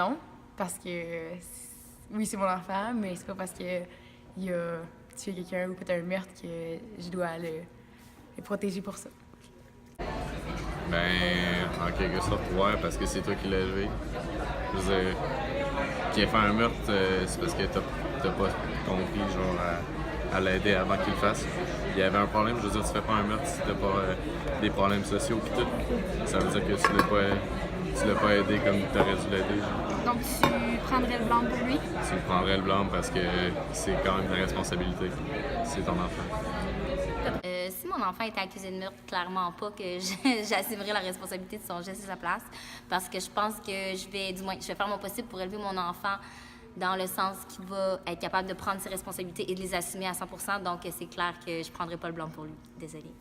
non, parce que oui, c'est mon enfant, mais c'est pas parce que il a tué quelqu'un ou fait un meurtre que je dois le protéger pour ça. Ben, en quelque sorte, ouais, parce que c'est toi qui l'as élevé. Je veux dire, qui a fait un meurtre, c'est parce que t'as pas compris, genre, à l'aider avant qu'il le fasse. Il y avait un problème, je veux dire, tu fais pas un meurtre si t'as pas des problèmes sociaux pis tout. Ça veut dire que tu l'as pas aidé comme t'aurais dû l'aider, genre. Donc, tu prendrais le blanc pour lui? Tu le prendrais le blanc parce que c'est quand même ta responsabilité. C'est ton enfant. Si mon enfant était accusé de meurtre, clairement pas que j'assumerais la responsabilité de son geste à sa place, parce que je pense que je vais faire mon possible pour élever mon enfant dans le sens qu'il va être capable de prendre ses responsabilités et de les assumer à 100%. Donc, c'est clair que je prendrai pas le blanc pour lui. Désolée.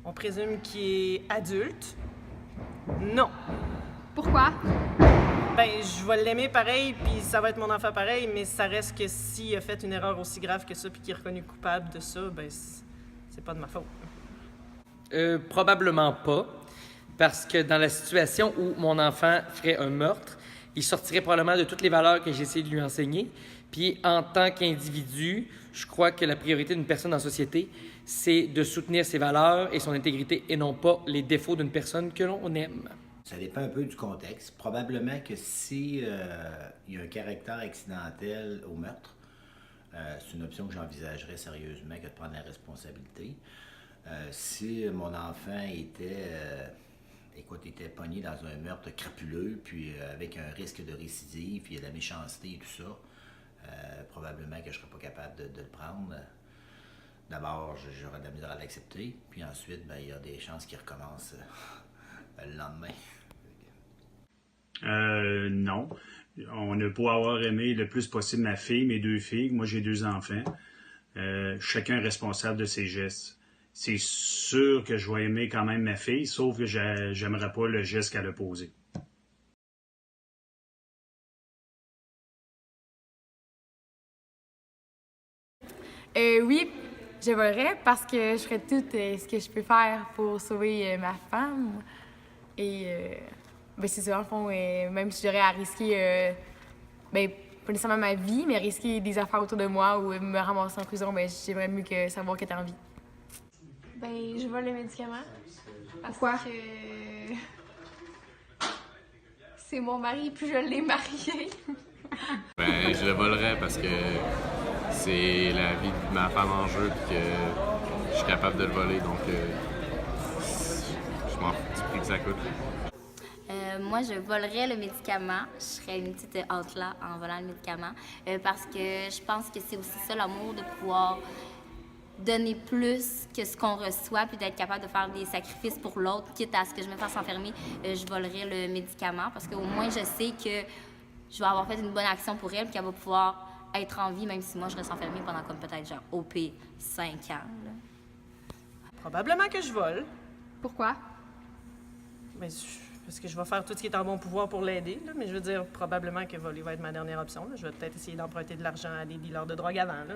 On présume qu'il est adulte? Non. Pourquoi? Ben, je vais l'aimer pareil, puis ça va être mon enfant pareil, mais ça reste que s'il a fait une erreur aussi grave que ça, puis qu'il est reconnu coupable de ça, ben, c'est pas de ma faute. Probablement pas, parce que dans la situation où mon enfant ferait un meurtre, il sortirait probablement de toutes les valeurs que j'ai essayé de lui enseigner. Puis en tant qu'individu, je crois que la priorité d'une personne en société, c'est de soutenir ses valeurs et son intégrité et non pas les défauts d'une personne que l'on aime. Ça dépend un peu du contexte. Probablement que si il y a un caractère accidentel au meurtre, c'est une option que j'envisagerais sérieusement que de prendre la responsabilité. Si mon enfant était pogné dans un meurtre crapuleux, puis avec un risque de récidive, puis il y a de la méchanceté et tout ça, probablement que je ne serais pas capable de le prendre. D'abord, j'aurais de la misère à l'accepter, puis ensuite, ben, il y a des chances qu'il recommence le lendemain. Non. On a beau avoir aimé le plus possible ma fille, mes deux filles. Moi, j'ai deux enfants. Chacun est responsable de ses gestes. C'est sûr que je vais aimer quand même ma fille, sauf que j'aimerais pas le geste qu'elle a posé. Oui, je volerais parce que je ferais tout ce que je peux faire pour sauver ma femme. Et ben c'est ça, en fond, même si j'aurais à risquer, ben, pas nécessairement ma vie, mais risquer des affaires autour de moi ou me ramasser en prison, ben j'aimerais mieux que savoir qu'elle est en vie. Ben, je vole les médicaments. Pourquoi? Parce que c'est mon mari, puis je l'ai marié. Ben, je le volerais parce que c'est la vie de ma femme en jeu et que je suis capable de le voler, donc je m'en fous du prix que ça coûte. Moi, je volerais le médicament. Je serais une petite outlaw en volant le médicament parce que je pense que c'est aussi ça l'amour, de pouvoir donner plus que ce qu'on reçoit puis d'être capable de faire des sacrifices pour l'autre, quitte à ce que je me fasse enfermer. Je volerais le médicament parce qu'au moins, je sais que je vais avoir fait une bonne action pour elle puis qu'elle va pouvoir être en vie, même si moi, je reste enfermée pendant comme peut-être genre OP 5 ans. Là. Probablement que je vole. Pourquoi? Mais parce que je vais faire tout ce qui est en mon pouvoir pour l'aider, là, mais je veux dire, probablement que voler va être ma dernière option. Là. Je vais peut-être essayer d'emprunter de l'argent à des dealers de drogue avant. Là.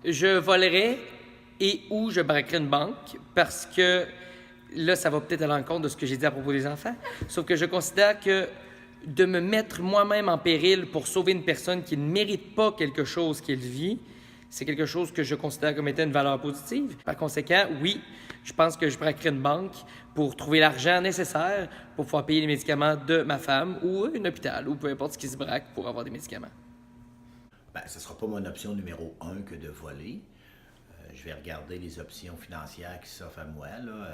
Je volerais et ou je braquerais une banque parce que là, ça va peut-être à l'encontre de ce que j'ai dit à propos des enfants. Sauf que je considère que de me mettre moi-même en péril pour sauver une personne qui ne mérite pas quelque chose qu'elle vit, c'est quelque chose que je considère comme étant une valeur positive. Par conséquent, oui, je pense que je braquerai une banque pour trouver l'argent nécessaire pour pouvoir payer les médicaments de ma femme ou un hôpital ou peu importe ce qui se braque pour avoir des médicaments. Ben, ce ne sera pas mon option numéro un que de voler. Je vais regarder les options financières qui s'offrent à moi, là,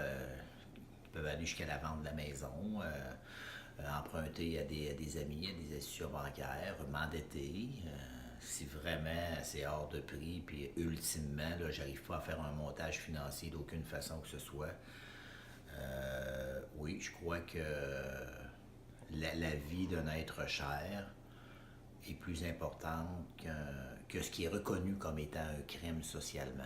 qui peuvent aller jusqu'à la vente de la maison, emprunter à des amis, à des institutions bancaires, m'endetter. Si vraiment c'est hors de prix, puis ultimement, là, j'arrive pas à faire un montage financier d'aucune façon que ce soit, oui, je crois que la vie d'un être cher est plus importante que ce qui est reconnu comme étant un crime socialement.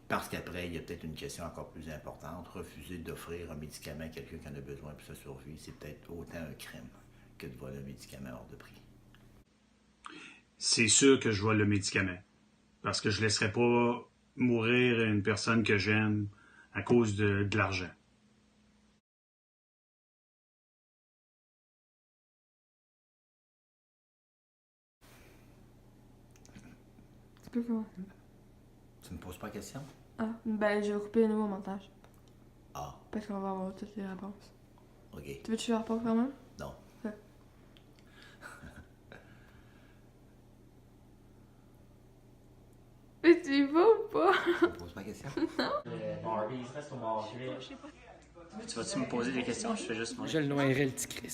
Parce qu'après, il y a peut-être une question encore plus importante. Refuser d'offrir un médicament à quelqu'un qui en a besoin pour sa survie, c'est peut-être autant un crime que de voler un médicament hors de prix. C'est sûr que je vole le médicament. Parce que je ne laisserai pas mourir une personne que j'aime à cause de l'argent. Tu peux comment? Tu me poses pas la question? Ah, ben je vais couper le nouveau montage. Ah, Parce qu'on va avoir toutes les réponses. OK. Tu veux que je la réponse quand même? Non. Ouais. Mais tu y vas ou pas? Tu me poses pas la question? Tu vas-tu me poser des questions? Je fais juste Je le noierai, le petit Chris.